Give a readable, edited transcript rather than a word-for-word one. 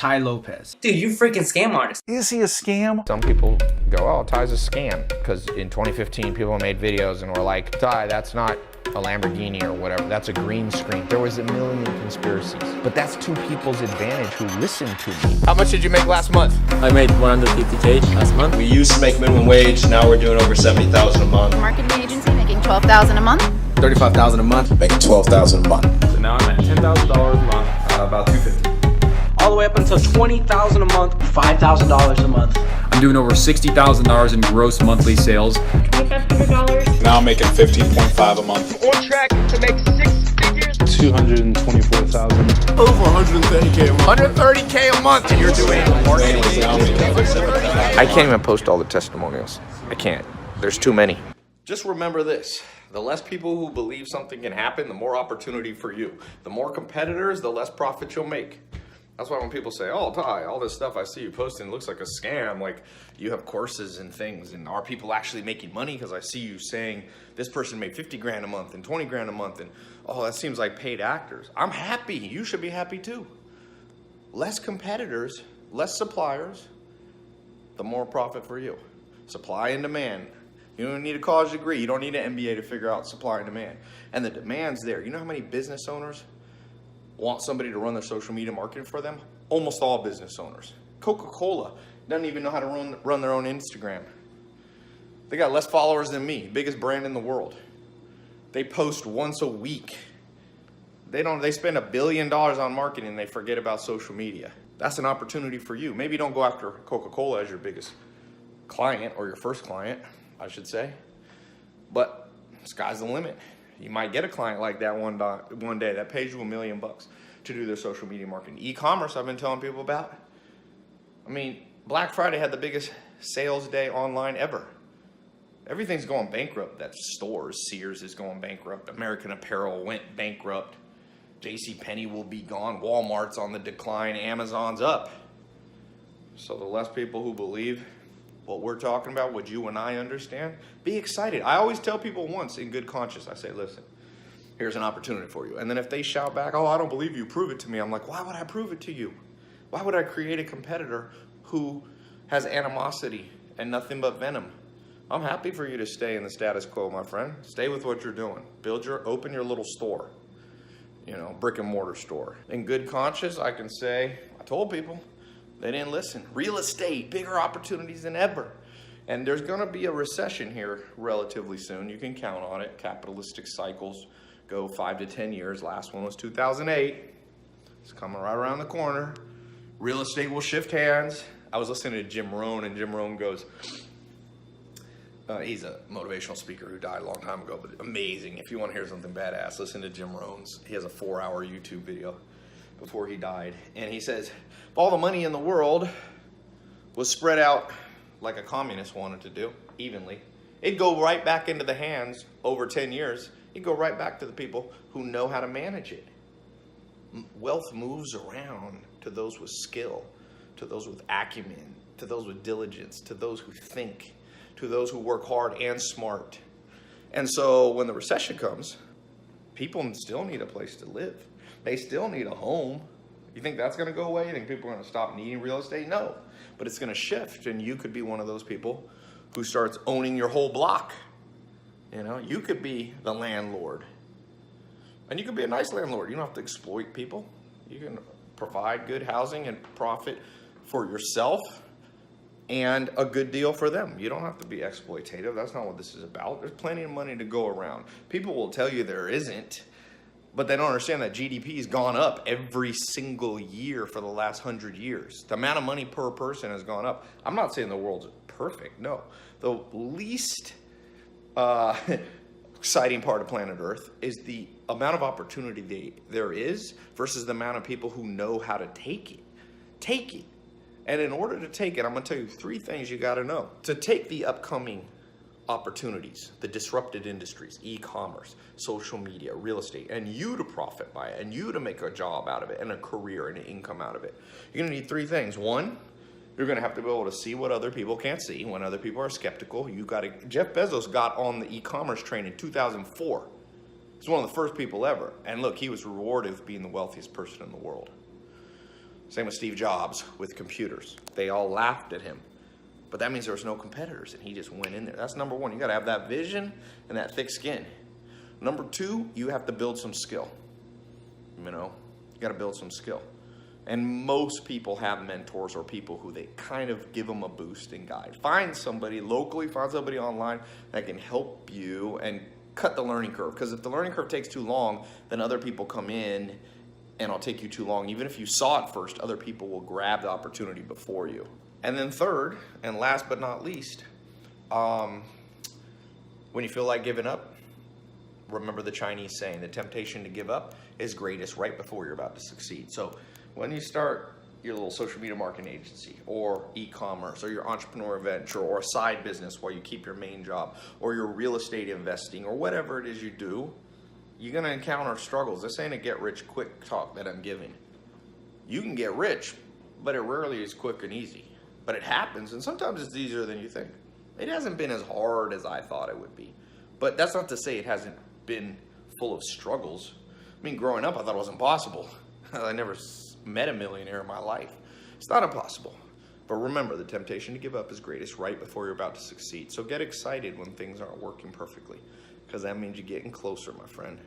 Tai Lopez. Dude, you freaking scam artist. Is he a scam? Some people go, oh, Tai's a scam. Because in 2015, people made videos and were like, Tai, that's not a Lamborghini or whatever. That's a green screen. There was a million conspiracies. But that's to people's advantage who listen to me. How much did you make last month? I made 150K last month. We used to make minimum wage. Now we're doing over 70,000 a month. Marketing agency making 12,000 a month. 35,000 a month. Making 12,000 a month. So now I'm at $10,000 a month. About 250. All the way up until $20,000 a month, $5,000 a month. I'm doing over $60,000 in gross monthly sales. $2,500. Now I'm making 15.5 a month. On track to make 6 figures. 224,000. Over 130K a month. 130K a month, and you're doing marketing. I can't even post all the testimonials. I can't. There's too many. Just remember this. The less people who believe something can happen, the more opportunity for you. The more competitors, the less profit you'll make. That's why when people say, oh, Tai, all this stuff I see you posting looks like a scam, like you have courses and things, and are people actually making money? Because I see you saying this person made 50 grand a month and 20 grand a month, and oh, that seems like paid actors. I'm happy. You should be happy too. Less competitors, less suppliers, the more profit for you. Supply and demand. You don't need a college degree. You don't need an MBA to figure out supply and demand. And the demand's there. You know how many business owners want somebody to run their social media marketing for them? Almost all business owners. Coca-Cola doesn't even know how to run their own Instagram. They got less followers than me, biggest brand in the world. They post once a week. They spend $1 billion on marketing and they forget about social media. That's an opportunity for you. Maybe don't go after Coca-Cola as your biggest client, or your first client, I should say. But sky's the limit. You might get a client like that one day that pays you $1 million to do their social media marketing. E-commerce, I've been telling people about. I mean, Black Friday had the biggest sales day online ever. Everything's going bankrupt. That's stores. Sears is going bankrupt. American Apparel went bankrupt. JCPenney will be gone. Walmart's on the decline. Amazon's up. So the less people who believe what we're talking about, what you and I understand, be excited. I always tell people once in good conscience, I say, listen, here's an opportunity for you. And then if they shout back, oh, I don't believe you, prove it to me. I'm like, why would I prove it to you? Why would I create a competitor who has animosity and nothing but venom? I'm happy for you to stay in the status quo, my friend. Stay with what you're doing. Open your little store, brick and mortar store. In good conscience, I can say, I told people, they didn't listen. Real estate, bigger opportunities than ever. And there's going to be a recession here relatively soon. You can count on it. Capitalistic cycles go 5 to 10 years. Last one was 2008. It's coming right around the corner. Real estate will shift hands. I was listening to Jim Rohn, and Jim Rohn goes, he's a motivational speaker who died a long time ago, but amazing. If you want to hear something badass, listen to Jim Rohn's. He has a 4-hour YouTube video before he died. And he says, if all the money in the world was spread out like a communist wanted to do, evenly, it'd go right back into the hands over 10 years. It'd go right back to the people who know how to manage it. Wealth moves around to those with skill, to those with acumen, to those with diligence, to those who think, to those who work hard and smart. And so when the recession comes, people still need a place to live. They still need a home. You think that's going to go away? You think people are going to stop needing real estate? No. But it's going to shift, and you could be one of those people who starts owning your whole block. You could be the landlord. And you could be a nice landlord. You don't have to exploit people. You can provide good housing and profit for yourself and a good deal for them. You don't have to be exploitative. That's not what this is about. There's plenty of money to go around. People will tell you there isn't. But they don't understand that GDP has gone up every single year for the last 100 years. The amount of money per person has gone up. I'm not saying the world's perfect, no. The least exciting part of planet Earth is the amount of opportunity there is versus the amount of people who know how to take it. Take it. And in order to take it, I'm going to tell you 3 things you got to know. To take the upcoming opportunities, the disrupted industries, e-commerce, social media, real estate, and you to profit by it, and you to make a job out of it, and a career and an income out of it. You're going to need 3 things. 1, you're going to have to be able to see what other people can't see, when other people are skeptical. Jeff Bezos got on the e-commerce train in 2004. He's one of the first people ever. And look, he was rewarded with being the wealthiest person in the world. Same with Steve Jobs with computers. They all laughed at him. But that means there was no competitors and he just went in there. That's number one. You gotta have that vision and that thick skin. Number two, you have to build some skill. You know, you gotta build some skill. And most people have mentors or people who they kind of give them a boost and guide. Find somebody locally, find somebody online that can help you and cut the learning curve. Because if the learning curve takes too long, then other people come in and it'll take you too long. Even if you saw it first, other people will grab the opportunity before you. And then third, and last but not least, when you feel like giving up, remember the Chinese saying, the temptation to give up is greatest right before you're about to succeed. So when you start your little social media marketing agency or e-commerce or your entrepreneur venture or a side business while you keep your main job or your real estate investing or whatever it is you do, you're gonna encounter struggles. This ain't a get rich quick talk that I'm giving. You can get rich, but it rarely is quick and easy. But it happens, and sometimes it's easier than you think. It hasn't been as hard as I thought it would be. But that's not to say it hasn't been full of struggles. I mean, growing up, I thought it was impossible. I never met a millionaire in my life. It's not impossible. But remember, the temptation to give up is greatest right before you're about to succeed. So get excited when things aren't working perfectly, because that means you're getting closer, my friend.